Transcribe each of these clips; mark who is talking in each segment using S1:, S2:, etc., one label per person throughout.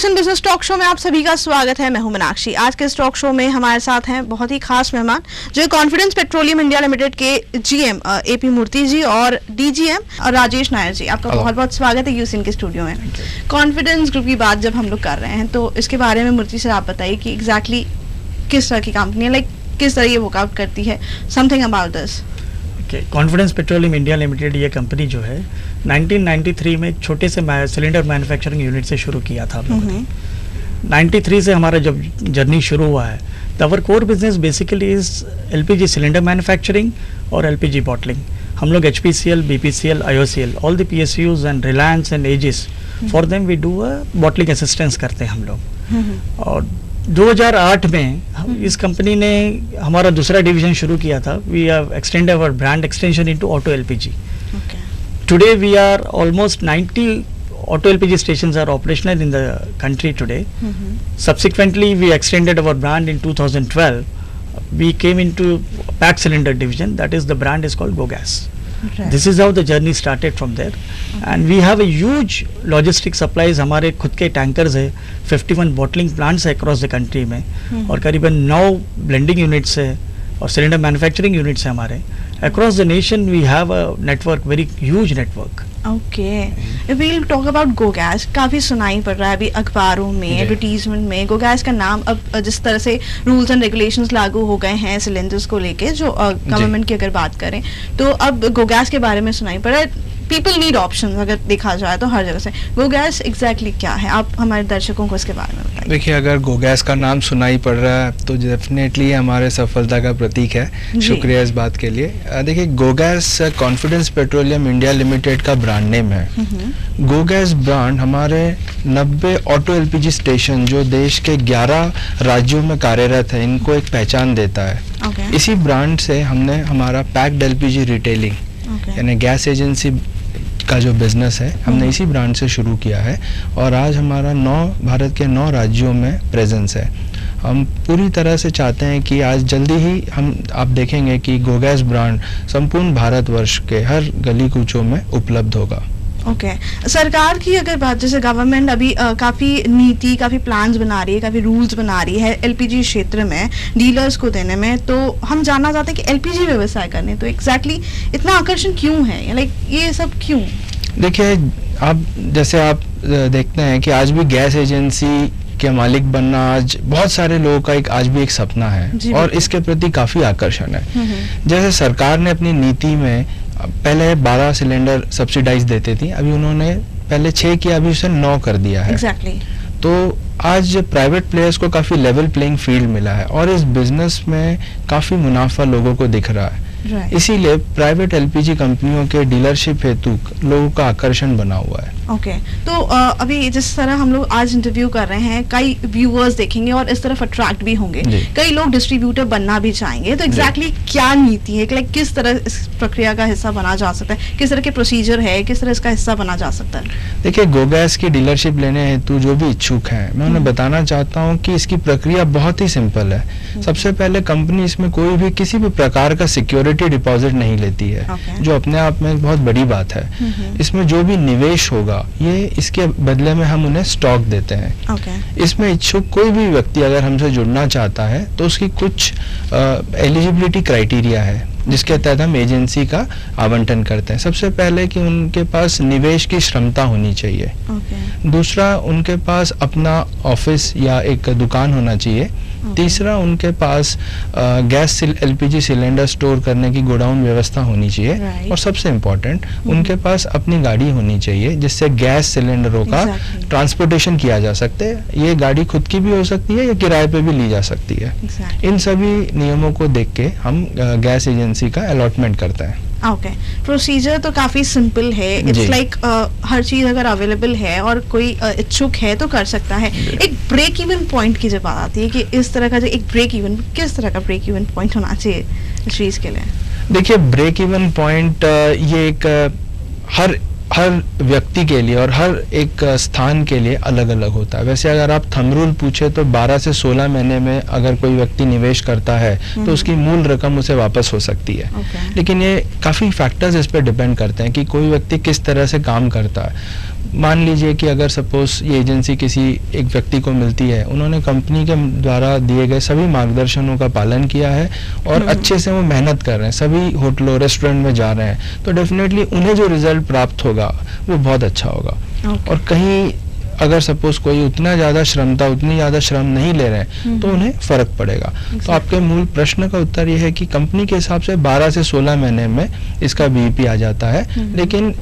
S1: Eosin business talk show में आप सभी का स्वागत है। मैं हूं मीनाक्षी। आज के इस टॉक शो में हमारे साथ हैं बहुत ही खास मेहमान जो कॉन्फिडेंस पेट्रोलियम इंडिया लिमिटेड के जीएम एपी मूर्ति जी और डीजीएम राजेश नायर जी। आपका बहुत बहुत स्वागत है यूसिन के स्टूडियो में। कॉन्फिडेंस ग्रुप की बात जब हम लोग कर रहे हैं तो इसके बारे में मूर्ति से आप बताइए कि एग्जैक्टली किस तरह की कंपनी है, लाइक किस तरह ये वर्कआउट करती है, something about this.
S2: Confidence Petroleum India limited ये कंपनी जो है 1993 में एक छोटे से सिलेंडर मैन्युफैक्चरिंग यूनिट से शुरू किया था हम लोगों ने। 93 से हमारा जब जर्नी शुरू हुआ है तो our core business basically is LPG cylinder manufacturing और एलपीजी बॉटलिंग। हम लोग HPCL, BPCL, IOCL, all the PSUs and Reliance and Aegis for them we do a bottling assistance करते हैं हम लोग। और 2008 में इस कंपनी ने हमारा दूसरा डिवीजन शुरू किया था। We have extended our brand extension into auto LPG. Today we are almost 90 auto LPG stations are operational in the country today. Subsequently we extended our brand in 2012. We came into packed cylinder division, that is the brand is called GoGas. This is how the journey started from there. And we have a huge logistic supplies. हमारे खुद के tankers है, 51 bottling plants है across the country में और करीबन 9 blending units है और सिलेंडर मैन्युफैक्चरिंग यूनिट्स है हमारे across the nation. We have a network, very huge network.
S1: Okay, we'll talk about GoGas. काफ़ी सुनाई पड़ रहा है अभी अखबारों में, एडवर्टीजमेंट में गोगैस का नाम। अब जिस तरह से रूल्स एंड रेगुलेशंस लागू हो गए हैं सिलेंडर्स को लेके, जो गवर्नमेंट की अगर बात करें तो अब गोगैस के बारे में सुनाई पड़ा है। पीपल नीड ऑप्शन, अगर देखा जाए तो हर जगह से। गोगैस एग्जैक्टली क्या है, आप हमारे दर्शकों को इसके बारे में बताइए।
S3: देखिए, अगर गोगैस का नाम सुनाई पड़ रहा है तो डेफिनेटली हमारे सफलता का प्रतीक है। शुक्रिया इस बात के लिए। देखिए, गोगैस कॉन्फिडेंस पेट्रोलियम इंडिया लिमिटेड का ब्रांड नेम है। गोगैस ब्रांड हमारे 90 ऑटो एलपीजी स्टेशन जो देश के 11 राज्यों में कार्यरत है, इनको एक पहचान देता है। इसी ब्रांड से हमने हमारा पैक्ड एलपीजी रिटेलिंग यानी गैस एजेंसी का जो बिजनेस है, हमने इसी ब्रांड से शुरू किया है और आज हमारा भारत के 9 राज्यों में प्रेजेंस है। हम पूरी तरह से चाहते हैं कि आज जल्दी ही आप देखेंगे कि गोगैस ब्रांड संपूर्ण भारतवर्ष के हर गली कूचों में उपलब्ध होगा।
S1: ओके, सरकार की अगर बात, जैसे गवर्नमेंट अभी काफ़ी नीति, काफ़ी प्लान्स बना रही है, काफ़ी रूल्स बना रही है एलपीजी क्षेत्र में डीलर्स को देने में, तो हम जानना चाहते हैं कि एलपीजी व्यवसाय करने तो एग्जैक्टली इतना आकर्षण क्यों है, लाइक ये सब क्यों?
S3: देखिए, आप देखते हैं कि आज भी गैस एजेंसी के मालिक बनना आज बहुत सारे लोगों का आज भी एक सपना है और इसके प्रति काफ़ी आकर्षण है। जैसे सरकार ने अपनी नीति में पहले 12 सिलेंडर सब्सिडाइज देती थी, अभी उन्होंने पहले 6 किया, अभी उसे 9 कर दिया है। तो आज प्राइवेट प्लेयर्स को काफ़ी लेवल प्लेइंग फील्ड मिला है और इस बिजनेस में काफ़ी मुनाफा लोगों को दिख रहा है। इसीलिए प्राइवेट एलपीजी कंपनियों के डीलरशिप हेतु लोगों का आकर्षण बना हुआ है।
S1: ओके, तो अभी जिस तरह हम लोग आज इंटरव्यू कर रहे हैं, कई व्यूअर्स देखेंगे और इस तरफ अट्रैक्ट भी होंगे, कई लोग डिस्ट्रीब्यूटर बनना भी चाहेंगे, तो एग्जैक्टली क्या नीति है, लाइक किस तरह इस प्रक्रिया का हिस्सा बना जा सकता है, किस तरह के प्रोसीजर है, किस तरह इसका हिस्सा बना जा सकता है?
S3: देखिए, गोगैस की डीलरशिप लेने हेतु जो भी इच्छुक हैं, मैं उन्हें बताना चाहता हूँ कि इसकी प्रक्रिया बहुत ही सिंपल है। सबसे पहले कंपनी इसमें कोई भी किसी भी प्रकार का सिक्योरिटी डिपॉजिट नहीं लेती है, जो अपने आप में एक बहुत बड़ी बात है। इसमें जो भी निवेश होगा ये इसके बदले में हम उन्हें स्टॉक देते हैं। इसमें इच्छुक कोई भी व्यक्ति अगर हमसे जुड़ना चाहता है तो उसकी कुछ एलिजिबिलिटी क्राइटेरिया है जिसके तहत हम एजेंसी का आवंटन करते हैं। सबसे पहले कि उनके पास निवेश की क्षमता होनी चाहिए। दूसरा, उनके पास अपना ऑफिस या एक दुकान होना चाहिए। तीसरा, उनके पास गैस एलपीजी सिलेंडर स्टोर करने की गोडाउन व्यवस्था होनी चाहिए। और सबसे इम्पोर्टेंट, उनके पास अपनी गाड़ी होनी चाहिए जिससे गैस सिलेंडरों का ट्रांसपोर्टेशन किया जा सकते हैं। ये गाड़ी खुद की भी हो सकती है या किराए पे भी ली जा सकती है। इन सभी नियमों को देख के हम गैस एजेंसी का अलॉटमेंट करते हैं।
S1: ओके, प्रोसीजर तो काफ़ी सिंपल है। इट्स लाइक हर चीज़ अगर अवेलेबल है और कोई इच्छुक है तो कर सकता है। एक ब्रेक इवन पॉइंट की जब बात आती है कि इस तरह का जो एक ब्रेक इवन, किस तरह का ब्रेक इवन पॉइंट होना चाहिए इस चीज़ के लिए?
S3: देखिए, ब्रेक इवन पॉइंट ये एक हर व्यक्ति के लिए और हर एक स्थान के लिए अलग अलग होता है। वैसे अगर आप थंब रूल पूछे तो 12 से 16 महीने में अगर कोई व्यक्ति निवेश करता है तो उसकी मूल रकम उसे वापस हो सकती है। लेकिन ये काफ़ी फैक्टर्स इस पर डिपेंड करते हैं कि कोई व्यक्ति किस तरह से काम करता है। मान लीजिए कि अगर सपोज ये एजेंसी किसी एक व्यक्ति को मिलती है, उन्होंने कंपनी के द्वारा दिए गए सभी मार्गदर्शनों का पालन किया है और अच्छे से वो मेहनत कर रहे हैं, सभी होटलों रेस्टोरेंट में जा रहे हैं, तो डेफिनेटली उन्हें जो रिजल्ट प्राप्त होगा वो बहुत अच्छा होगा। और कहीं अगर सपोज कोई उतना ज़्यादा श्रम नहीं ले रहे हैं तो उन्हें फर्क पड़ेगा। तो आपके मूल प्रश्न का उत्तर ये है कि कंपनी के हिसाब से 12 से 16 महीने में इसका बीईपी आ जाता है, लेकिन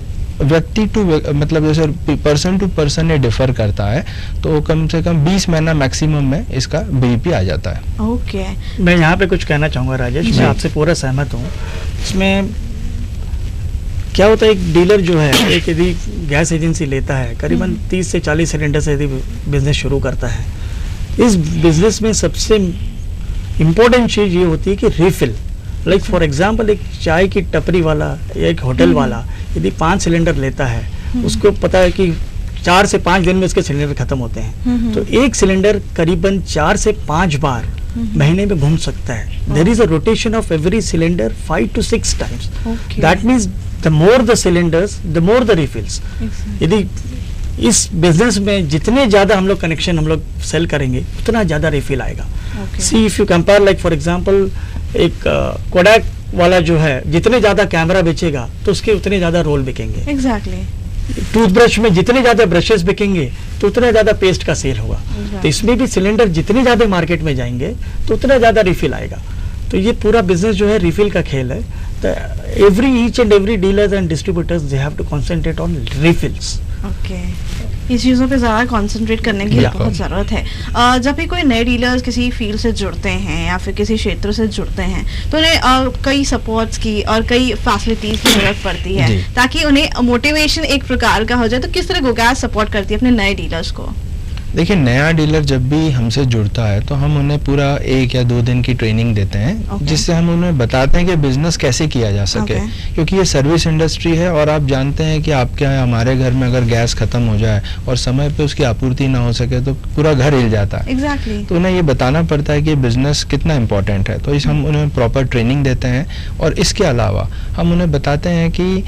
S3: व्यक्ति टू मतलब जैसे पर्सन टू पर्सन ये डिफर करता है, तो कम से कम 20 महीना मैक्सिमम में इसका बीईपी आ जाता है।
S1: ओके,
S2: मैं यहाँ पे कुछ कहना चाहूँगा राजेश, मैं आपसे पूरा सहमत हूँ। इसमें क्या होता है, एक डीलर जो है, एक यदि गैस एजेंसी लेता है, करीबन 30 से 40 सिलेंडर से यदि बिजनेस शुरू करता है, इस बिजनेस में सबसे इम्पोर्टेंट चीज़ ये होती है कि रिफिल। लाइक फॉर एग्जांपल, एक चाय की टपरी वाला या एक होटल वाला यदि 5 सिलेंडर लेता है, उसको पता है कि 4 से 5 दिन में उसके सिलेंडर खत्म होते हैं, तो एक सिलेंडर करीबन 4 से 5 बार महीने में घूम सकता है। There is a rotation of every cylinder 5 to 6 times. That means the more the cylinders the more the refills. यदि इस बिजनेस में जितने ज्यादा हम लोग कनेक्शन हम लोग सेल करेंगे, उतना ज्यादा रिफिल आएगा। See if you compare, like for example, एक कोडैक वाला जो है जितने ज्यादा कैमरा बेचेगा तो उसके उतने ज्यादा रोल बिकेंगे।
S1: एग्जैक्टली।
S2: टूथब्रश में जितने ज्यादा ब्रशेस बिकेंगे तो उतना ज्यादा पेस्ट का सेल होगा। तो इसमें भी सिलेंडर जितने ज्यादा मार्केट में जाएंगे तो उतना ज्यादा रिफिल आएगा। तो ये पूरा बिजनेस जो है रिफिल का खेल है। Each and every dealers and distributors they have to concentrate on refills.
S1: Okay, इस चीज़ों पे ज़्यादा कंसंट्रेट करने की बहुत ज़रूरत है। जब भी कोई नए डीलर्स किसी फील्ड से जुड़ते हैं या फिर किसी क्षेत्र से जुड़ते हैं, तो उन्हें कई सपोर्ट्स की और कई फैसिलिटीज़ की जरूरत पड़ती है, ताकि उन्हें मोटिवेशन एक प्रकार का हो जाए। तो किस तरह गोगैस सपोर्ट करती है अपने नए डीलर्स को?
S3: देखिए, नया डीलर जब भी हमसे जुड़ता है तो हम उन्हें पूरा 1 या 2 दिन की ट्रेनिंग देते हैं, जिससे हम उन्हें बताते हैं कि बिजनेस कैसे किया जा सके। क्योंकि ये सर्विस इंडस्ट्री है और आप जानते हैं कि आपके यहाँ हमारे घर में अगर गैस खत्म हो जाए और समय पे उसकी आपूर्ति ना हो सके तो पूरा घर हिल जाता है।
S1: Exactly.
S3: तो उन्हें ये बताना पड़ता है कि बिजनेस कितना इम्पोर्टेंट है। तो इस हम उन्हें प्रॉपर ट्रेनिंग देते हैं और इसके अलावा हम उन्हें बताते हैं कि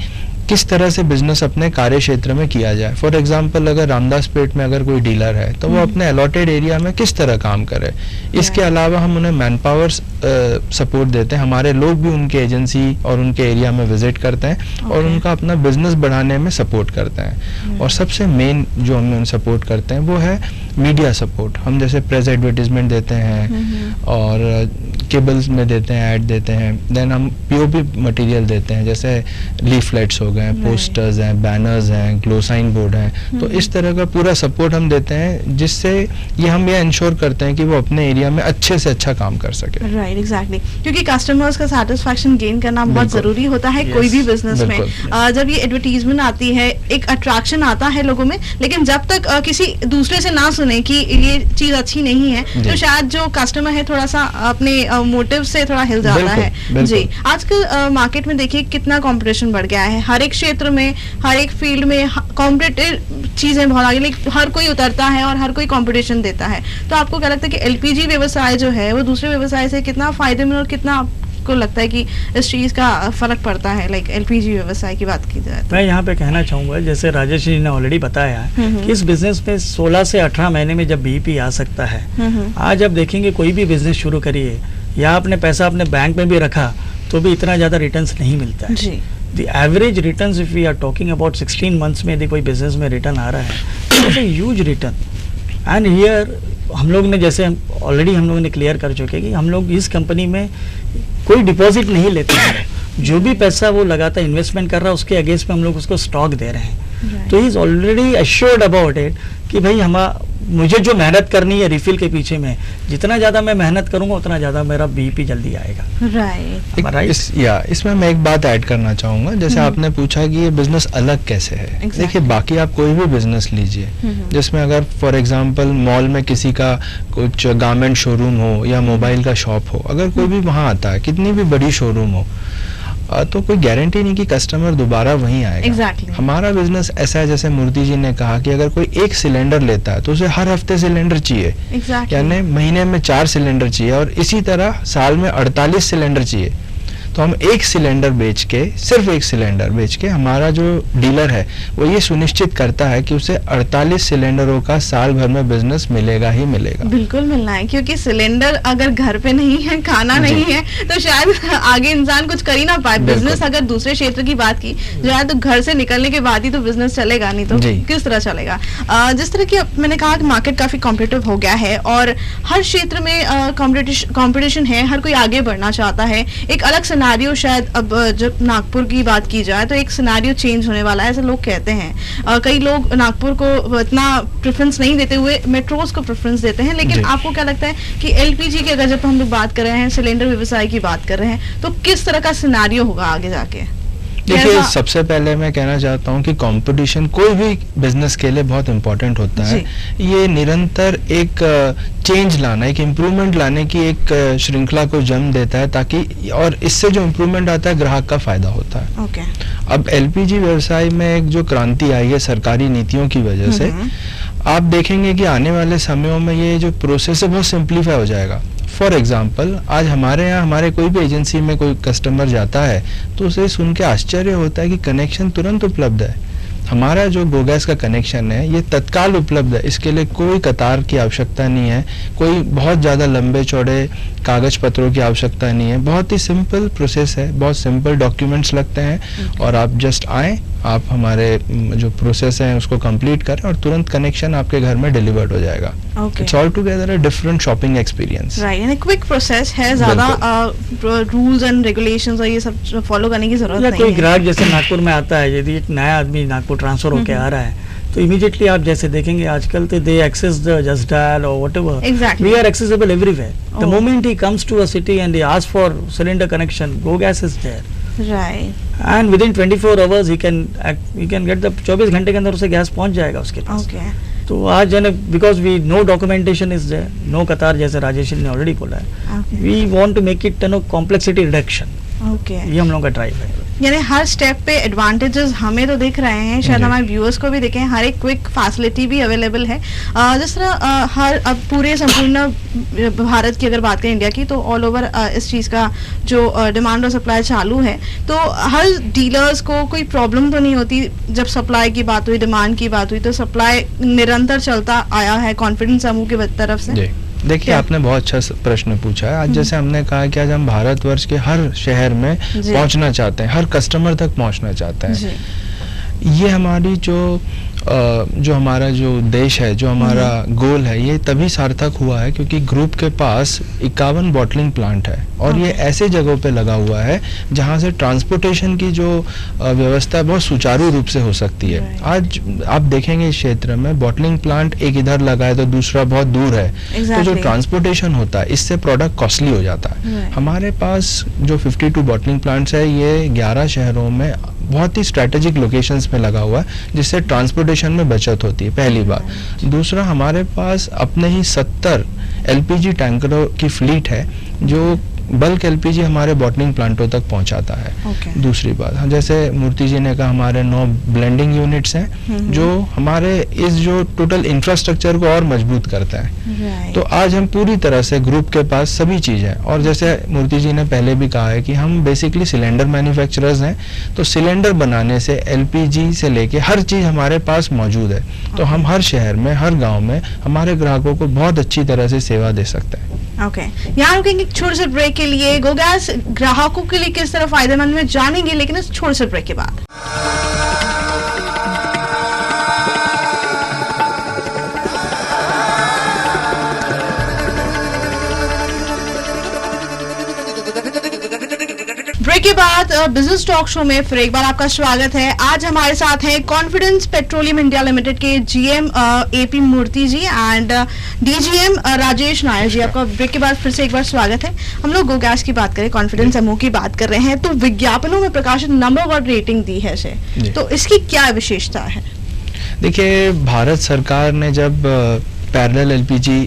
S3: किस तरह से बिजनेस अपने कार्य क्षेत्र में किया जाए। फॉर एग्जांपल, अगर रामदासपेट में अगर कोई डीलर है तो वो अपने अलॉटेड एरिया में किस तरह काम करे। इसके अलावा हम उन्हें मैन पावर सपोर्ट देते हैं। हमारे लोग भी उनके एजेंसी और उनके एरिया में विजिट करते हैं और उनका अपना बिजनेस बढ़ाने में सपोर्ट करते हैं। और सबसे मेन जो हम उन्हें सपोर्ट करते हैं वो है मीडिया सपोर्ट। हम जैसे प्रेस एडवर्टीजमेंट देते हैं और केबल्स में देते हैं, ऐड देते हैं। देन हम पीओपी मटेरियल देते हैं, जैसे लीफलेट्स हो गए, पोस्टर्स हैं, बैनर्स हैं, ग्लो साइन बोर्ड हैं। तो इस तरह का पूरा सपोर्ट हम देते हैं, जिससे ये इंश्योर करते हैं कि वो अपने एरिया में अच्छे से अच्छा काम कर सके।
S1: Right, exactly. क्योंकि कस्टमर्स का सेटिस्फैक्शन गेन करना बहुत जरूरी होता है कोई भी बिजनेस में। जब ये एडवर्टीजमेंट आती है, एक अट्रैक्शन आता है लोगों में, लेकिन जब तक किसी दूसरे से ना सुने कि ये चीज अच्छी नहीं है, तो शायद जो कस्टमर है थोड़ा सा अपने मोटिव से थोड़ा हिल जाता है। जी, आजकल मार्केट में देखिए कितना कंपटीशन बढ़ गया है। हर एक क्षेत्र में, हर एक फील्ड में कॉम्पिटिटिव चीजें बहुत आगे, लेकिन हर कोई उतरता है और हर कोई कंपटीशन देता है। तो आपको क्या लगता है कि एलपीजी व्यवसाय जो है वो दूसरे व्यवसाय से कितना फायदेमंद और कितना आपको लगता है कि इस चीज का फर्क पड़ता है, लाइक एलपीजी व्यवसाय की बात की जाए?
S2: मैं यहाँ पे कहना चाहूँगा, जैसे राजेश जी ने ऑलरेडी बताया कि इस बिजनेस में 16 से 18 महीने में जब बीईपी आ सकता है। आज आप देखेंगे कोई भी बिजनेस शुरू करिए या आपने पैसा अपने बैंक में भी रखा तो भी इतना ज़्यादा रिटर्न्स नहीं मिलता है। जी। The average returns, if we are talking about 16 months में यदि कोई बिजनेस में रिटर्न आ रहा है, it's a huge return. And here हम लोग ने, जैसे ऑलरेडी हम लोगों ने क्लियर कर चुके कि हम लोग इस कंपनी में कोई डिपॉजिट नहीं लेते हैं। जो भी पैसा वो लगाता है, इन्वेस्टमेंट कर रहा है, उसके अगेंस्ट में हम लोग उसको स्टॉक दे रहे हैं। तो he is already assured about it कि भाई मुझे जो मेहनत करनी है रिफिल के पीछे में, जितना ज्यादा मैं मेहनत करूंगा उतना ज्यादा मेरा बीईपी जल्दी आएगा।
S1: राइट।
S3: इसमें मैं एक बात ऐड करना चाहूंगा। जैसे आपने पूछा कि ये बिजनेस अलग कैसे है। देखिए, बाकी आप कोई भी बिजनेस लीजिए, जिसमें अगर फॉर एग्जांपल मॉल में किसी का कुछ गारमेंट शोरूम हो या मोबाइल का शॉप हो, अगर कोई भी वहां आता है, कितनी भी बड़ी शोरूम हो, तो कोई गारंटी नहीं कि कस्टमर दोबारा वहीं आएगा।
S1: Exactly.
S3: हमारा बिजनेस ऐसा है, जैसे मूर्ति जी ने कहा कि अगर कोई एक सिलेंडर लेता है तो उसे हर हफ्ते सिलेंडर चाहिए।
S1: Exactly.
S3: यानी महीने में 4 सिलेंडर चाहिए और इसी तरह साल में 48 सिलेंडर चाहिए। तो हम एक सिलेंडर बेच के, सिर्फ एक सिलेंडर बेच के, हमारा जो डीलर है वो ये सुनिश्चित करता है कि उसे 48 सिलेंडरों का साल भर में बिजनेस मिलेगा ही मिलेगा।
S1: बिल्कुल मिलना है, क्योंकि सिलेंडर अगर घर पे नहीं है, खाना नहीं है, तो शायद आगे इंसान कुछ कर ही ना पाए। बिजनेस अगर दूसरे क्षेत्र की बात की जाए तो घर से निकलने के बाद ही तो बिजनेस चलेगा, नहीं तो किस तरह चलेगा। जिस तरह की मैंने कहा कि मार्केट काफी कॉम्पिटिटिव हो गया है और हर क्षेत्र में कंपटीशन है, हर कोई आगे बढ़ना चाहता है। एक अलग सिनेरियो शायद अब जब नागपुर की बात की जाए तो एक सिनेरियो चेंज होने वाला है, ऐसे लोग कहते हैं। कई लोग नागपुर को इतना प्रेफरेंस नहीं देते हुए मेट्रोज को प्रेफरेंस देते हैं, लेकिन आपको क्या लगता है कि एलपीजी की अगर जब हम लोग बात कर रहे हैं, सिलेंडर व्यवसाय की बात कर रहे हैं, तो किस तरह का सिनेरियो होगा आगे जाके?
S3: देखिए, सबसे पहले मैं कहना चाहता हूँ कि कंपटीशन कोई भी बिजनेस के लिए बहुत इम्पोर्टेंट होता है। ये निरंतर एक चेंज लाना, एक इम्प्रूवमेंट लाने की एक श्रृंखला को जन्म देता है, ताकि और इससे जो इम्प्रूवमेंट आता है ग्राहक का फायदा होता है। अब एलपीजी व्यवसाय में एक जो क्रांति आई है सरकारी नीतियों की वजह से, आप देखेंगे कि आने वाले समयों में ये जो प्रोसेस है बहुत सिंप्लीफाई हो जाएगा। फॉर एग्जाम्पल, आज हमारे यहाँ हमारे कोई भी एजेंसी में कोई कस्टमर जाता है तो उसे सुन के आश्चर्य होता है कि कनेक्शन तुरंत उपलब्ध है। हमारा जो गोगैस का कनेक्शन है ये तत्काल उपलब्ध है, इसके लिए कोई कतार की आवश्यकता नहीं है, कोई बहुत ज़्यादा लंबे चौड़े कागज पत्रों की आवश्यकता नहीं है। बहुत ही सिंपल प्रोसेस है, बहुत सिंपल डॉक्यूमेंट्स लगते हैं और आप जस्ट आएँ, आप हमारे जो प्रोसेस है उसको कंप्लीट करें और तुरंत कनेक्शन आपके घर में डिलीवर्ड हो जाएगा। It's all together a different shopping experience.
S1: Right, यानी क्विक प्रोसेस है, ज्यादा रूल्स एंड रेगुलेशंस और ये सब फॉलो करने की जरूरत नहीं है।
S2: कोई ग्राहक जैसे नागपुर में आता है, यदि एक नया आदमी नागपुर ट्रांसफर होके आ रहा है तो इमीडिएटली आप जैसे देखेंगे आजकल तो they access the Just Dial और whatever, we are accessible everywhere. The moment he comes to a city and he ask for cylinder connection, GoGas is there,
S1: right,
S2: and within 24 hours he can get the 24 घंटे के अंदर उसे gas पहुंच जाएगा उसके पास। तो आज because we no documentation is there, no कतार, जैसे राजेश ने ऑलरेडी बोला है, we want to make it complexity reduction. ये हम लोगों का ड्राइव है।
S1: यानी हर स्टेप पे एडवांटेजेस हमें तो दिख रहे हैं, शायद हमारे व्यूअर्स को भी दिखे, हर एक क्विक फैसिलिटी भी अवेलेबल है। जिस तरह हर अब पूरे संपूर्ण भारत की अगर बात करें, इंडिया की, तो ऑल ओवर इस चीज़ का जो डिमांड और सप्लाई चालू है, तो हर डीलर्स को कोई प्रॉब्लम तो नहीं होती। जब सप्लाई की बात हुई, डिमांड की बात हुई, तो सप्लाई निरंतर चलता आया है कॉन्फिडेंस समूह की तरफ से।
S3: देखिए, आपने बहुत अच्छा प्रश्न पूछा है। आज जैसे हमने कहा कि आज हम भारतवर्ष के हर शहर में पहुंचना चाहते हैं, हर कस्टमर तक पहुंचना चाहते हैं। ये हमारी जो हमारा जो देश है, जो हमारा गोल है, ये तभी सार्थक हुआ है क्योंकि ग्रुप के पास 51 बॉटलिंग प्लांट है और ये ऐसे जगहों पे लगा हुआ है जहां से ट्रांसपोर्टेशन की जो व्यवस्था बहुत सुचारू रूप से हो सकती है। आज आप देखेंगे इस क्षेत्र में बॉटलिंग प्लांट एक इधर लगा है तो दूसरा बहुत दूर है, तो जो ट्रांसपोर्टेशन होता है इससे प्रोडक्ट कॉस्टली हो जाता है। हमारे पास जो 52 बॉटलिंग प्लांट्स है ये 11 शहरों में बहुत ही स्ट्रेटेजिक लोकेशंस में लगा हुआ है, जिससे ट्रांसपोर्टेशन में बचत होती है, पहली बात। दूसरा, हमारे पास अपने ही 70 एलपीजी टैंकरों की फ्लीट है जो बल्क एलपीजी हमारे बॉटलिंग प्लांटों तक पहुंचाता है। दूसरी बात, जैसे मूर्ति जी ने कहा, हमारे 9 ब्लेंडिंग यूनिट्स हैं जो हमारे इस जो टोटल इंफ्रास्ट्रक्चर को और मजबूत करते हैं। तो आज हम पूरी तरह से ग्रुप के पास सभी चीज़ है। और जैसे मूर्ति जी ने पहले भी कहा है कि हम बेसिकली सिलेंडर मैन्युफैक्चरर्स हैं, तो सिलेंडर बनाने से एलपीजी से लेके हर चीज़ हमारे पास मौजूद है। तो हम हर शहर में, हर गाँव में हमारे ग्राहकों को बहुत अच्छी तरह से सेवा दे सकते हैं।
S1: यहाँ रुकेंगे छोटे से ब्रेक के लिए। गोगैस ग्राहकों के लिए किस तरह फायदेमंद में जानेंगे, लेकिन इस छोटे से ब्रेक के बाद। ब्रेक के बाद बिजनेस टॉक शो में फिर एक बार आपका स्वागत है। आज हमारे साथ हैं कॉन्फिडेंस पेट्रोलियम इंडिया लिमिटेड के GM AP Murthy ji and DGM Rajesh Nair ji. आपका ब्रेक के बाद फिर से एक बार स्वागत है। हम लोग गोगैस की बात करें, कॉन्फिडेंस समूह की बात कर रहे हैं, तो विज्ञापनों में प्रकाशित नंबर 1 रेटिंग दी है इसे, तो इसकी क्या विशेषता है?
S3: देखिए, भारत सरकार ने जब पैरेलल एलपीजी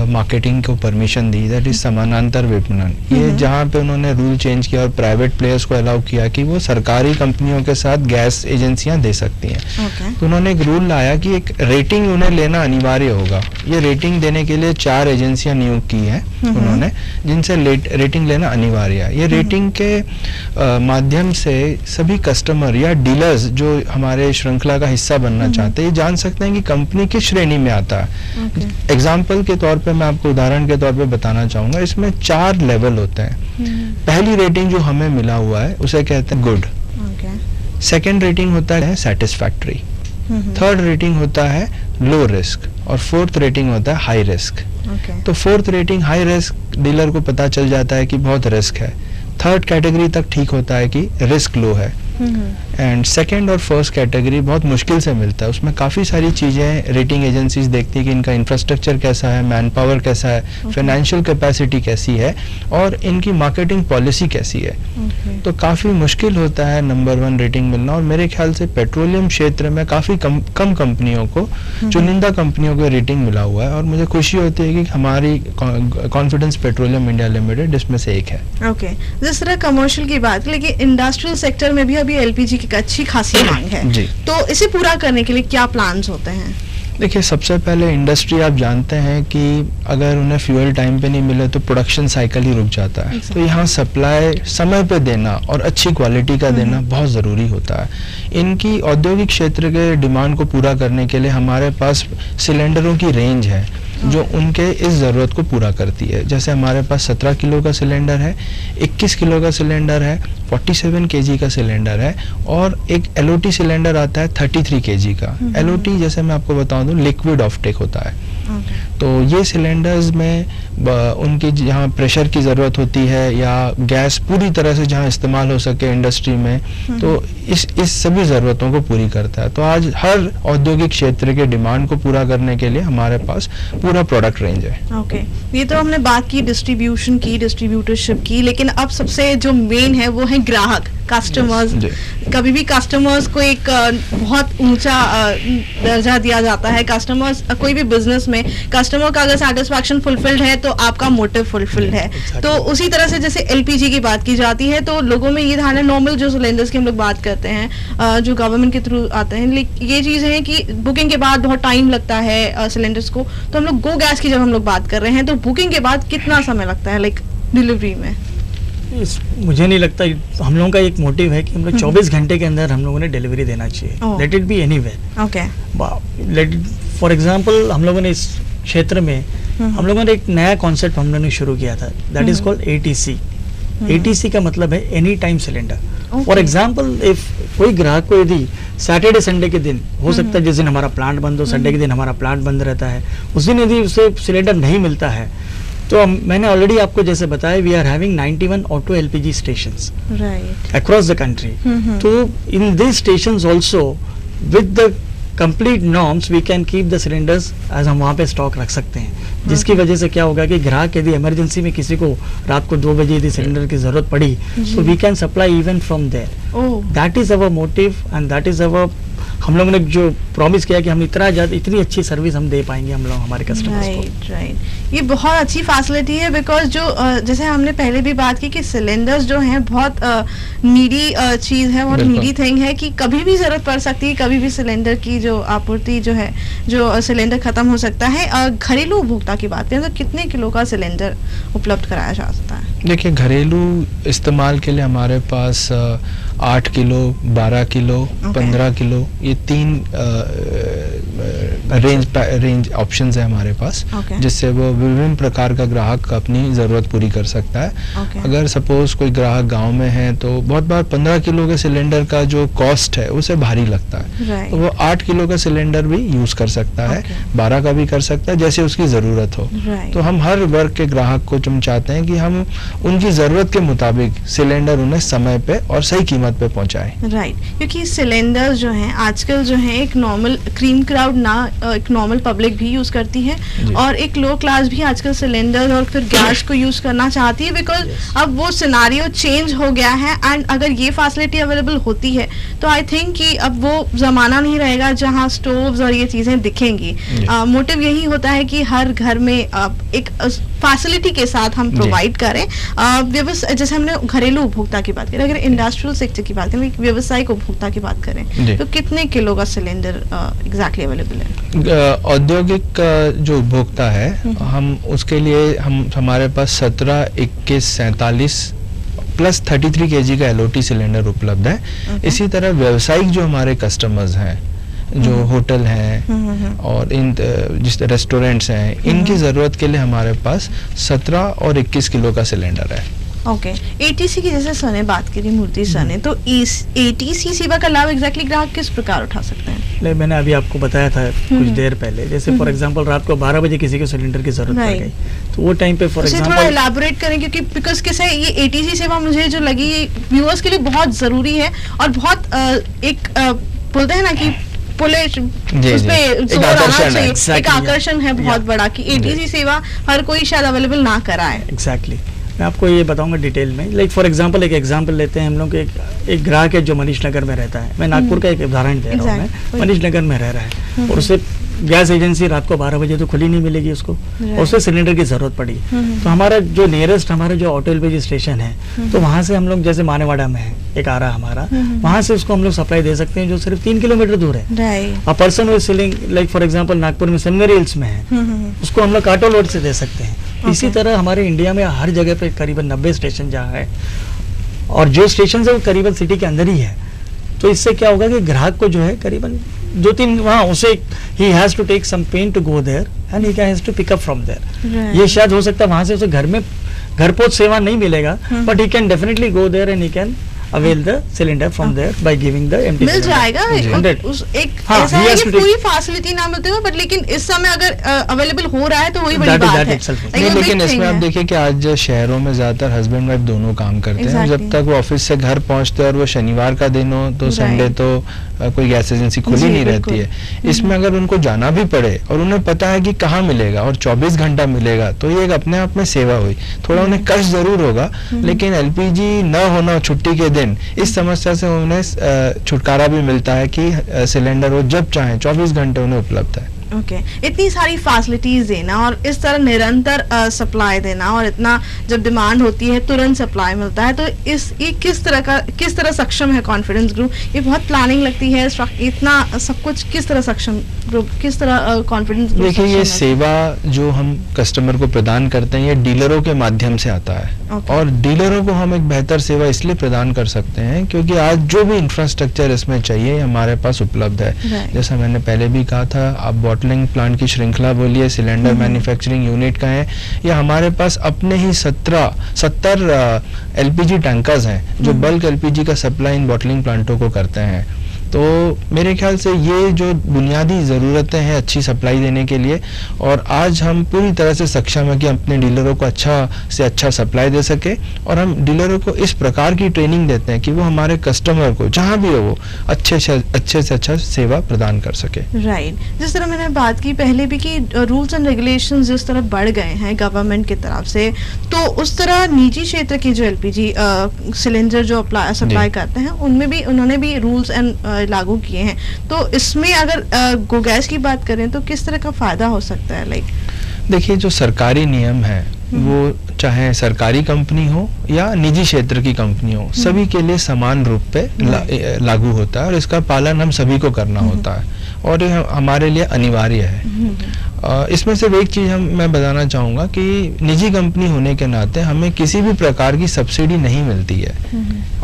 S3: मार्केटिंग को परमिशन दी, दैट इज समानांतर विपणन। ये जहाँ पे उन्होंने रूल चेंज किया और प्राइवेट प्लेयर्स को अलाउ किया कि वो सरकारी कंपनियों के साथ गैस एजेंसियां दे सकती हैं। तो उन्होंने एक रूल लाया कि एक रेटिंग उन्हें लेना अनिवार्य होगा। ये रेटिंग देने के लिए 4 एजेंसियां नियुक्त की हैं उन्होंने, जिनसे रेटिंग लेना अनिवार्य है। ये रेटिंग के माध्यम से सभी कस्टमर या डीलर्स जो हमारे श्रृंखला का हिस्सा बनना चाहते हैं, ये जान सकते हैं कि कंपनी किस श्रेणी में आता है। एग्जाम्पल के तौर पे मैं आपको उदाहरण के तौर पे बताना चाहूंगा, इसमें 4 लेवल होते हैं। पहली रेटिंग जो हमें मिला हुआ है उसे कहते हैं गुड। सेकेंड रेटिंग होता है सेटिस्फैक्ट्री। थर्ड रेटिंग होता है लो रिस्क और फोर्थ रेटिंग होता है हाई रिस्क। तो fourth rating high risk dealer को पता चल जाता है कि बहुत रिस्क है। थर्ड कैटेगरी तक ठीक होता है कि रिस्क लो है। एंड सेकेंड और फर्स्ट कैटेगरी बहुत मुश्किल से मिलता है। उसमें काफ़ी सारी चीज़ें रेटिंग एजेंसीज देखती है कि इनका इंफ्रास्ट्रक्चर कैसा है, मैन पावर कैसा है, फाइनेंशियल कैपेसिटी कैसी है और इनकी मार्केटिंग पॉलिसी कैसी है। तो काफ़ी मुश्किल होता है नंबर 1 रेटिंग मिलना। और मेरे ख्याल से पेट्रोलियम क्षेत्र में काफ़ी कम कंपनियों को, चुनिंदा कंपनियों को रेटिंग मिला हुआ है। और मुझे खुशी होती है कि हमारी कॉन्फिडेंस पेट्रोलियम इंडिया लिमिटेड इसमें से एक है।
S1: ओके, जिस तरह कमर्शियल की बात, लेकिन इंडस्ट्रियल सेक्टर में भी अभी एलपीजी की अच्छी खासी मांग है
S3: जी।
S1: तो इसे पूरा करने के लिए क्या प्लान्स होते हैं?
S3: देखिए, सबसे पहले इंडस्ट्री आप जानते हैं कि अगर उन्हें फ्यूल टाइम पे नहीं मिले तो प्रोडक्शन साइकिल ही रुक जाता है। तो यहाँ सप्लाई समय पे देना और अच्छी क्वालिटी का देना बहुत ज़रूरी होता है। इनकी औद्योगिक क्षेत्र के डिमांड को पूरा करने के लिए हमारे पास सिलेंडरों की रेंज है जो उनके इस ज़रूरत को पूरा करती है। जैसे हमारे पास 17 किलो का सिलेंडर है, 21 किलो का सिलेंडर है, 47 केजी का सिलेंडर है और एक एलओटी सिलेंडर आता है 33 केजी का। एलओटी जैसे मैं आपको बता दूं लिक्विड ऑफटेक होता है। तो ये सिलेंडर्स में उनकी जहाँ प्रेशर की ज़रूरत होती है या गैस पूरी तरह से जहाँ इस्तेमाल हो सके इंडस्ट्री में, तो इस सभी ज़रूरतों को पूरी करता है। तो आज हर औद्योगिक क्षेत्र के डिमांड को पूरा करने के लिए हमारे पास पूरा प्रोडक्ट रेंज है।
S1: ओके, ये तो हमने बात की डिस्ट्रीब्यूशन की, डिस्ट्रीब्यूटरशिप की, लेकिन अब सबसे जो मेन है वो है ग्राहक, कस्टमर्स। कभी भी कस्टमर्स को एक बहुत ऊंचा दर्जा दिया जाता है। कस्टमर्स, कोई भी बिजनेस में कस्टमर का अगर सेटिस्फैक्शन फुलफिल्ड है तो आपका मोटिव फुलफिल्ड है। तो उसी तरह से जैसे एलपीजी की बात की जाती है तो लोगों में ये धारणा, नॉर्मल जो सिलेंडर्स की हम लोग बात करते हैं जो गवर्नमेंट के थ्रू आते हैं, लेकिन ये चीज़ है कि बुकिंग के बाद बहुत टाइम लगता है सिलेंडर्स को। तो हम लोग गो गैस की जब हम लोग बात कर रहे हैं तो बुकिंग के बाद कितना समय लगता है लाइक डिलीवरी में?
S2: मुझे नहीं लगता, हम लोगों का एक मोटिव है कि हम लोग 24 घंटे के अंदर हम लोगों ने डिलीवरी देना चाहिए। Let it be anywhere.
S1: Okay,
S2: for example हम लोगों ने इस क्षेत्र में हम लोगों ने एक नया कॉन्सेप्ट हम लोगों ने शुरू किया था, that is called ATC. ATC का मतलब है any time cylinder. For example if कोई ग्राहक को यदि सैटरडे संडे के दिन हो सकता है, जिस दिन हमारा प्लांट बंद हो, संडे के दिन हमारा प्लांट बंद रहता है, उस दिन यदि उसे सिलेंडर नहीं मिलता है तो मैंने ऑलरेडी आपको जैसे बताया, we are having 91 auto LPG stations across the country. तो in this stations also with the complete norms we can keep the cylinders as, हम वहाँ पे स्टॉक रख सकते हैं, जिसकी वजह से क्या होगा कि ग्राहक यदि इमरजेंसी में किसी को रात को 2 बजे यदि सिलेंडर की जरूरत पड़ी तो we can supply even from there. That is our motive and that is our, हम लोगों ने जो प्रॉमिस किया कि हम इतनी अच्छी सर्विस हम दे पाएंगे हम लोग हमारे कस्टमर्स को।
S1: राइट, ये बहुत अच्छी फैसिलिटी है बिकॉज जो जैसे हमने पहले भी बात की कि सिलेंडर्स जो हैं बहुत नीडी चीज़ है, बहुत नीडी थिंग है कि कभी भी ज़रूरत पड़ सकती है, कभी भी सिलेंडर की जो आपूर्ति जो है, जो सिलेंडर ख़त्म हो सकता है। घरेलू उपभोक्ता की बात करें तो कितने किलो का सिलेंडर उपलब्ध कराया जा सकता है?
S3: देखिए, घरेलू इस्तेमाल के लिए हमारे पास 8 किलो, 12 किलो, 15 किलो, ये 3 रेंज ऑप्शंस है हमारे पास, जिससे वो विभिन्न प्रकार का ग्राहक अपनी ज़रूरत पूरी कर सकता है। अगर सपोज कोई ग्राहक गांव में है तो बहुत बार 15 किलो के सिलेंडर का जो कॉस्ट है उसे भारी लगता है, तो वो 8 किलो का सिलेंडर भी यूज़ कर सकता है, 12 का भी कर सकता है, जैसे उसकी ज़रूरत हो। तो हम हर वर्ग के ग्राहक को हम चाहते हैं कि हम उनकी ज़रूरत के मुताबिक सिलेंडर उन्हें समय पे और सही कीमत पे पहुंचाएं।
S1: राइट, क्योंकि सिलेंडर्स जो हैं आजकल जो है एक नॉर्मल क्रीम क्राउड ना, एक नॉर्मल पब्लिक भी यूज़ करती है और एक लो क्लास आवाज भी आजकल सिलेंडर और फिर गैस को यूज करना चाहती है, बिकॉज अब वो सिनारियो चेंज हो गया है। एंड अगर ये फैसिलिटी अवेलेबल होती है तो आई थिंक कि अब वो जमाना नहीं रहेगा जहाँ स्टोव्स और ये चीजें दिखेंगी। मोटिव यही होता है कि हर घर में एक फैसिलिटी के साथ हम प्रोवाइड करें। जैसे हमने घरेलू उपभोक्ता की बात करें, अगर इंडस्ट्रियल सेक्टर की बात करें, व्यावसायिक उपभोक्ता की बात करें, तो कितने किलो का सिलेंडर एग्जैक्टली अवेलेबल है?
S3: औद्योगिक जो उपभोक्ता है, हम उसके लिए हमारे पास 17, 21, 47 प्लस 33 kg का LOT सिलेंडर उपलब्ध है। इसी तरह व्यावसायिक जो हमारे कस्टमर्स हैं, जो होटल हैं और इन जिस रेस्टोरेंट्स हैं, इनकी ज़रूरत के लिए हमारे पास 17 और 21 किलो का सिलेंडर है।
S1: ओके, ATC की जैसे सर ने बात करी, मूर्ति सर ने, तो ATC सेवा का लाभ एग्जैक्टली ग्राहक किस प्रकार उठा सकते हैं?
S2: नहीं, मैंने अभी आपको बताया था कुछ देर पहले, जैसे फॉर एग्जांपल रात को 12 बजे किसी को सिलेंडर की जरूरत पड़ गई, तो वो टाइम पे फॉर एग्जांपल
S1: थोड़ा एलाबोरेट करें, क्योंकि बिकॉज कैसे ये ATC सेवा मुझे जो लगी व्यूअर्स के लिए बहुत जरूरी है और बहुत एक बोलते हैं ना कि एक आकर्षण है बहुत बड़ा कि ATC सेवा हर कोई शायद अवेलेबल ना कराए।
S2: एग्जैक्टली, मैं आपको ये बताऊंगा डिटेल में। लाइक फॉर एग्जांपल एक एग्जांपल लेते हैं हम लोग, एक ग्राहक है जो मनीष नगर में रहता है। मैं नागपुर का एक उदाहरण दे रहा हूँ, मैं मनीष नगर में रह रहा है और उसे गैस एजेंसी रात को 12 बजे तो खुली नहीं मिलेगी उसको, और उसे सिलेंडर की जरूरत पड़ी। तो हमारा जो नियरेस्ट हमारा जो ऑटो एलपीजी स्टेशन है, तो वहाँ से हम लोग जैसे मानेवाड़ा में है एक आ रहा हमारा, वहाँ से उसको हम लोग सप्लाई दे सकते हैं जो सिर्फ 3 किलोमीटर दूर है। A person with selling like for example Nagpur में सनवेरी हिल्स में है, उसको हम लोग काटो लोड से दे सकते हैं। इसी तरह हमारे इंडिया में हर जगह पे करीबन 90 स्टेशन जहाँ है, और जो स्टेशन है वो करीबन सिटी के अंदर ही है। तो इससे क्या होगा कि ग्राहक को जो है करीबन 2-3 वहाँ उसे he has to take some pain to go there and he has to pick up from there। ये शायद हो सकता है वहाँ से उसे घर पहुंच सेवा नहीं मिलेगा, but he can definitely go there and he can avail the cylinder from there by giving the empty
S1: मिल जाएगा उस एक ऐसा है कि पूरी फैसिलिटी ना मिलते हुए, बट लेकिन इस समय अगर अवेलेबल हो रहा है तो वही बड़ी बात है।
S3: लेकिन इसमें आप देखिए कि आज शहरों में ज्यादातर हस्बैंड वाइफ दोनों काम करते हैं। जब तक वो ऑफिस से घर पहुंचते हैं और वो शनिवार का दिन हो तो संडे तो कोई गैस एजेंसी खुली नहीं रहती है। इसमें अगर उनको जाना भी पड़े और उन्हें पता है कि कहाँ मिलेगा और 24 घंटा मिलेगा, तो ये एक अपने आप में सेवा हुई। थोड़ा उन्हें कष्ट जरूर होगा, लेकिन LPG न होना छुट्टी के दिन इस समस्या से उन्हें छुटकारा भी मिलता है कि सिलेंडर वो जब चाहे 24 घंटे उन्हें उपलब्ध है।
S1: ओके, इतनी सारी फैसिलिटीज देना और इस तरह निरंतर सप्लाई देना, और इतना जब डिमांड होती है तुरंत सप्लाई मिलता है, तो ये किस तरह सक्षम है कॉन्फिडेंस ग्रुप? ये बहुत प्लानिंग लगती है, इतना सब कुछ किस तरह सक्षम ग्रुप, किस तरह कॉन्फिडेंस ग्रुप?
S3: देखिए, ये सेवा जो हम कस्टमर को प्रदान करते हैं ये डीलरों के माध्यम से आता है। और डीलरों को हम एक बेहतर सेवा इसलिए प्रदान कर सकते हैं क्योंकि आज जो भी इंफ्रास्ट्रक्चर इसमें चाहिए हमारे पास उपलब्ध है। जैसा मैंने पहले भी कहा था, आप बॉटलिंग प्लांट की श्रृंखला बोलिए, सिलेंडर मैन्युफैक्चरिंग यूनिट का है, या हमारे पास अपने ही 70 LPG टैंकर्स हैं जो बल्क LPG का सप्लाई इन बॉटलिंग प्लांटों को करते हैं। तो मेरे ख्याल से ये जो बुनियादी ज़रूरतें हैं अच्छी सप्लाई देने के लिए, और आज हम पूरी तरह से सक्षम है कि अपने डीलरों को अच्छा से अच्छा सप्लाई दे सके, और हम डीलरों को इस प्रकार की ट्रेनिंग देते हैं कि वो हमारे कस्टमर को जहाँ भी हो वो अच्छे से अच्छा सेवा प्रदान कर सके।
S1: राइट, जिस तरह मैंने बात की पहले भी कि रूल्स एंड रेगुलेशन जिस तरह बढ़ गए हैं गवर्नमेंट की तरफ से, तो उस तरह निजी क्षेत्र की जो LPG सिलेंडर जो सप्लाई करते हैं उनमें भी उन्होंने भी रूल्स एंड लागू किए हैं। तो इसमें अगर गो गैस की बात करें तो किस तरह का फायदा हो सकता है?
S3: देखिए, जो सरकारी नियम है वो चाहे सरकारी कंपनी हो या निजी क्षेत्र की कंपनी हो, सभी के लिए समान रूप पे लागू होता है, और इसका पालन हम सभी को करना होता है, और ये हमारे लिए अनिवार्य है। इसमें सिर्फ एक चीज मैं बताना चाहूँगा कि निजी कंपनी होने के नाते हमें किसी भी प्रकार की सब्सिडी नहीं मिलती है,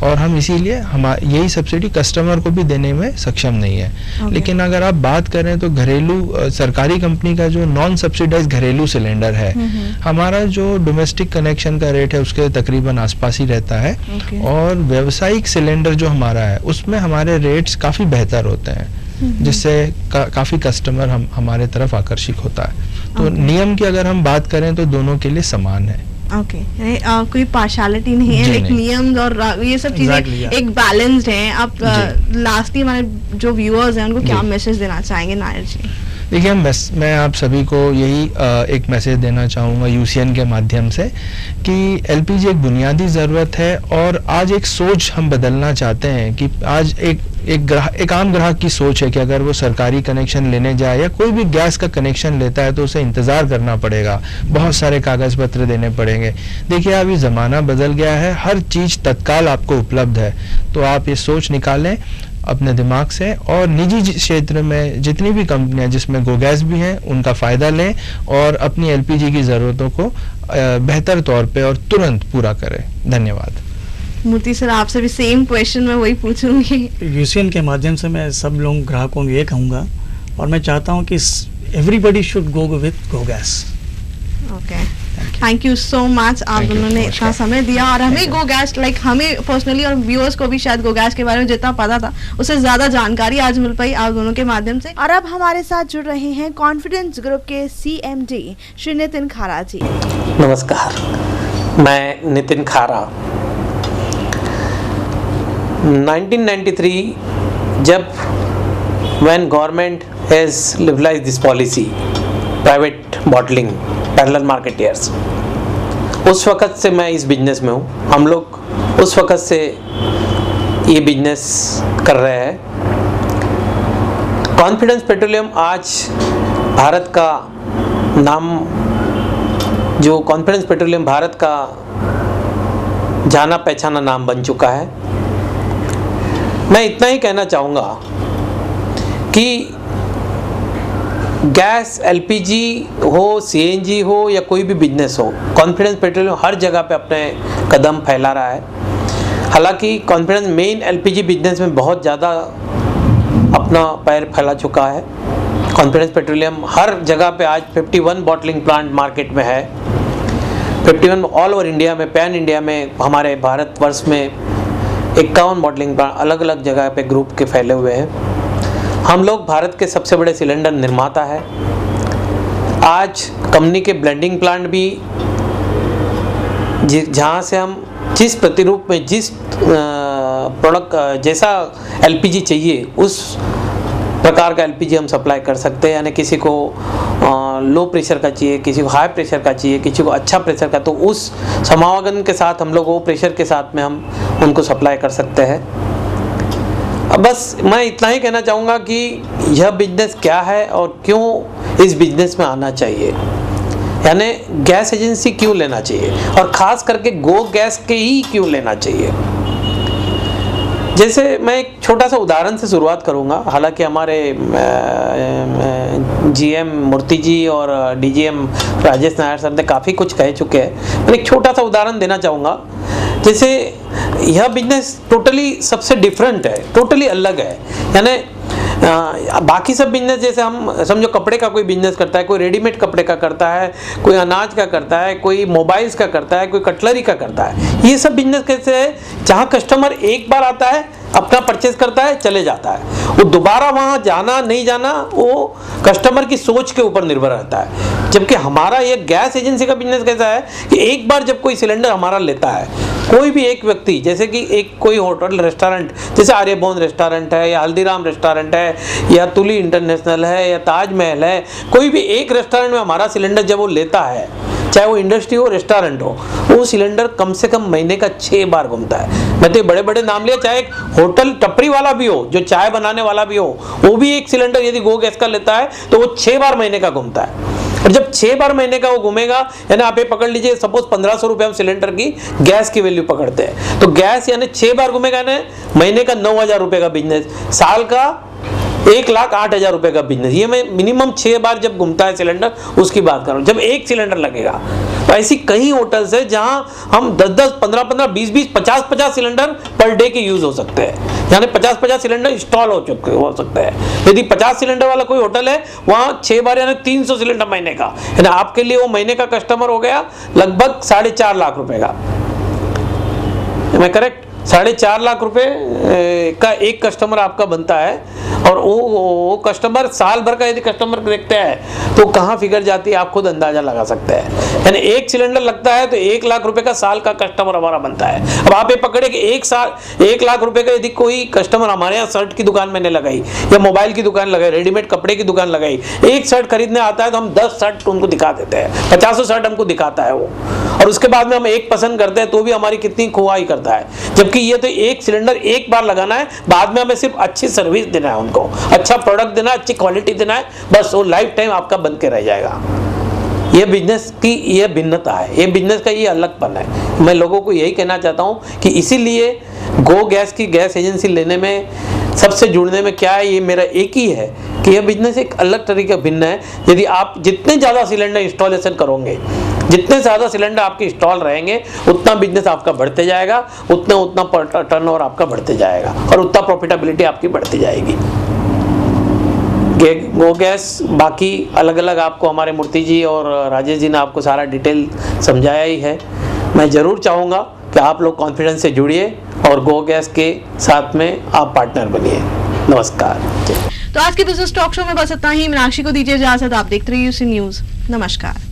S3: और हम इसीलिए यही सब्सिडी कस्टमर को भी देने में सक्षम नहीं है। लेकिन अगर आप बात करें तो घरेलू सरकारी कंपनी का जो नॉन सब्सिडाइज घरेलू सिलेंडर है, हमारा जो डोमेस्टिक कनेक्शन का रेट है उसके तकरीबन आसपास ही रहता है, और व्यावसायिक सिलेंडर जो हमारा है उसमें हमारे रेट्स काफ़ी बेहतर होते हैं, जिससे काफ़ी कस्टमर हमारे तरफ आकर्षित होता है। तो नियम की अगर हम बात करें तो दोनों के लिए समान है।
S1: कोई पार्शलिटी नहीं है, एक नियम और ये सब चीजें एक बैलेंस्ड है। आप लास्टली हमारे जो व्यूअर्स हैं उनको क्या मैसेज देना चाहेंगे नायर जी?
S3: देखिए मैं आप सभी को यही एक मैसेज देना चाहूँगा यूसीएन के माध्यम से कि एलपीजी एक बुनियादी ज़रूरत है, और आज एक सोच हम बदलना चाहते हैं कि आज एक आम ग्राहक की सोच है कि अगर वो सरकारी कनेक्शन लेने जाए या कोई भी गैस का कनेक्शन लेता है तो उसे इंतज़ार करना पड़ेगा, बहुत सारे कागज़ पत्र देने पड़ेंगे। देखिए अभी ज़माना बदल गया है, हर चीज़ तत्काल आपको उपलब्ध है, तो आप ये सोच निकालें अपने दिमाग से और निजी क्षेत्र में जितनी भी कंपनियां जिसमें गोगैस भी हैं उनका फ़ायदा लें और अपनी एलपीजी की ज़रूरतों को बेहतर तौर पे और तुरंत पूरा करें। धन्यवाद।
S1: मूर्ति सर, आपसे भी सेम क्वेश्चन मैं वही पूछूंगी।
S2: यूसीएन के माध्यम से मैं सब लोग ग्राहकों को ये कहूँगा और मैं चाहता हूँ कि everybody should go with GoGas.
S1: Okay, thank you so much, आप दोनों ने इतना समय दिया और हमें गो गैस हमें पर्सनली और व्यूअर्स को भी शायद गो गैस के बारे में जितना पता था उससे ज्यादा जानकारी आज मिल पाई आप दोनों के माध्यम से। और अब हमारे साथ जुड़ रहे हैं कॉन्फिडेंस ग्रुप के CMD श्री नितिन खारा जी।
S4: नमस्कार, मैं नितिन खारा। 1993 जब when government has liberalized this policy, private bottling, parallel marketeers, उस वक़्त से मैं इस बिजनेस में हूँ। हम लोग उस वक़्त से ये बिजनेस कर रहे हैं। कॉन्फिडेंस पेट्रोलियम आज भारत का नाम, जो कॉन्फिडेंस पेट्रोलियम भारत का जाना पहचाना नाम बन चुका है। मैं इतना ही कहना चाहूँगा कि गैस, एलपीजी हो, सीएनजी हो या कोई भी बिजनेस हो, कॉन्फिडेंस पेट्रोलियम हर जगह पे अपने कदम फैला रहा है। हालांकि कॉन्फिडेंस मेन एलपीजी बिजनेस में बहुत ज़्यादा अपना पैर फैला चुका है। कॉन्फिडेंस पेट्रोलियम हर जगह पे आज 51 बॉटलिंग प्लांट मार्केट में है। 51 ऑल ओवर इंडिया में, पैन इंडिया में, हमारे भारतवर्ष में 51 बॉटलिंग प्लांट अलग अलग जगह पे ग्रुप के फैले हुए हैं। हम लोग भारत के सबसे बड़े सिलेंडर निर्माता है। आज कंपनी के ब्लेंडिंग प्लांट भी, जहाँ से हम जिस प्रतिरूप में जिस प्रोडक्ट जैसा एलपीजी चाहिए उस प्रकार का एलपीजी हम सप्लाई कर सकते हैं। यानी किसी को लो प्रेशर का चाहिए, किसी को हाई प्रेशर का चाहिए, किसी को अच्छा प्रेशर का, तो उस समागम के साथ हम लोग वो प्रेशर के साथ में हम उनको सप्लाई कर सकते हैं। अब बस मैं इतना ही कहना चाहूँगा कि यह बिजनेस क्या है और क्यों इस बिजनेस में आना चाहिए, यानी गैस एजेंसी क्यों लेना चाहिए और ख़ास करके गो गैस के ही क्यों लेना चाहिए। जैसे मैं एक छोटा सा उदाहरण से शुरुआत करूँगा। हालांकि हमारे GM मूर्ति जी और DGM राजेश नायर सर ने काफ़ी कुछ कह चुके हैं। मैं एक छोटा सा उदाहरण देना चाहूँगा। जैसे यह बिजनेस टोटली सबसे डिफरेंट है, टोटली अलग है। यानी बाकी सब बिजनेस, जैसे हम समझो कपड़े का कोई बिजनेस करता है, कोई रेडीमेड कपड़े का करता है, कोई अनाज का करता है, कोई मोबाइल्स का करता है, कोई कटलरी का करता है। ये सब बिजनेस कैसे है, जहाँ कस्टमर एक बार आता है, अपना परचेज करता है, चले जाता है। वो दोबारा वहाँ जाना नहीं जाना वो कस्टमर की सोच के ऊपर निर्भर रहता है। जबकि हमारा ये गैस एजेंसी का बिजनेस कैसा है कि एक बार जब कोई सिलेंडर हमारा लेता है, कोई भी एक व्यक्ति, जैसे कि एक कोई होटल रेस्टोरेंट, जैसे आर्यभवन रेस्टोरेंट है या हल्दीराम रेस्टोरेंट है या तुली इंटरनेशनल है या ताजमहल है, कोई भी एक रेस्टोरेंट में हमारा सिलेंडर जब वो लेता है, चाहे वो इंडस्ट्री हो, रेस्टोरेंट हो, वो सिलेंडर कम से कम महीने का 6 बार घूमता है। मैं तो बड़े बड़े नाम लिया, चाहे एक होटल टपरी वाला भी हो, जो चाय बनाने वाला भी हो, वो भी एक सिलेंडर यदि गो गैस का लेता है तो वो 6 बार महीने का घूमता है। और जब 6 बार महीने का वो घूमेगा, यानी आप ये पकड़ लीजिए, सपोज 1500 रुपये हम सिलेंडर की गैस की वैल्यू पकड़ते हैं, तो गैस यानी 6 बार घूमेगा, यानी महीने का 9000 रुपये का बिजनेस, साल का 1,08,000 रुपये का बिजनेस। ये मैं मिनिमम 6 बार जब घूमता है सिलेंडर उसकी बात कर रहा हूँ, जब एक सिलेंडर लगेगा। तो ऐसी कई होटल्स है जहाँ हम 10-10, 15-15, 20-20, 50-50 सिलेंडर पर डे के यूज हो सकते हैं। यानी 50-50 सिलेंडर इंस्टॉल हो सकते हैं। यदि 50 सिलेंडर वाला कोई होटल है, वहाँ 6 बार यानी 300 सिलेंडर महीने का, यानी आपके लिए वो महीने का कस्टमर हो गया लगभग 4.5 लाख रुपए का। मैं करेक्ट? 4.5 लाख रुपए का एक कस्टमर आपका बनता है। और वो कस्टमर साल भर का यदि कस्टमर देखते हैं तो कहाँ फिगर जाती है आप खुद अंदाजा लगा सकते हैं। यानी एक सिलेंडर लगता है तो 1 लाख रुपए का साल का कस्टमर हमारा बनता है। अब आप ये पकड़े कि 1 लाख रुपए का यदि कोई कस्टमर हमारे यहाँ शर्ट की दुकान मैंने लगाई या मोबाइल की दुकान लगाई, रेडीमेड कपड़े की दुकान लगाई, एक शर्ट खरीदने आता है तो हम 10 शर्ट उनको दिखा देते हैं, 50 शर्ट हमको दिखाता है वो, और उसके बाद में हम एक पसंद करते हैं तो भी हमारी कितनी खुवाई करता है। जबकि ये तो एक सिलेंडर एक बार लगाना है, बाद में हमें सिर्फ अच्छी सर्विस देना है, उनको अच्छा प्रोडक्ट देना है, अच्छी क्वालिटी देना है, बस वो लाइफ टाइम आपका बन के रह जाएगा। ये बिजनेस की ये भिन्नता है, ये बिजनेस का ये अलगपन है। मैं लोगों को यही कहना चाहता हूँ कि इसीलिए गो गैस की गैस एजेंसी लेने में, सबसे जुड़ने में क्या है, ये मेरा एक ही है कि यह बिजनेस एक अलग तरीके का भिन्न है। यदि आप जितने ज़्यादा सिलेंडर इंस्टॉलेशन करोगे, जितने ज़्यादा सिलेंडर आपके इंस्टॉल रहेंगे, उतना बिजनेस आपका बढ़ते जाएगा, उतना टर्नओवर आपका बढ़ते जाएगा और उतना प्रॉफिटेबिलिटी आपकी बढ़ती जाएगी। गो गैस बाकी अलग अलग आपको हमारे मूर्ति जी और राजेश जी ने आपको सारा डिटेल समझाया ही है। मैं ज़रूर चाहूँगा कि आप लोग कॉन्फिडेंस से जुड़िए और गो गैस के साथ में आप पार्टनर बनिए। नमस्कार।
S1: तो आज के बिजनेस टॉक शो में बस इतना ही। मीनाक्षी को दीजिए इजाजत। आप देखते रहिए यूसी न्यूज़। नमस्कार।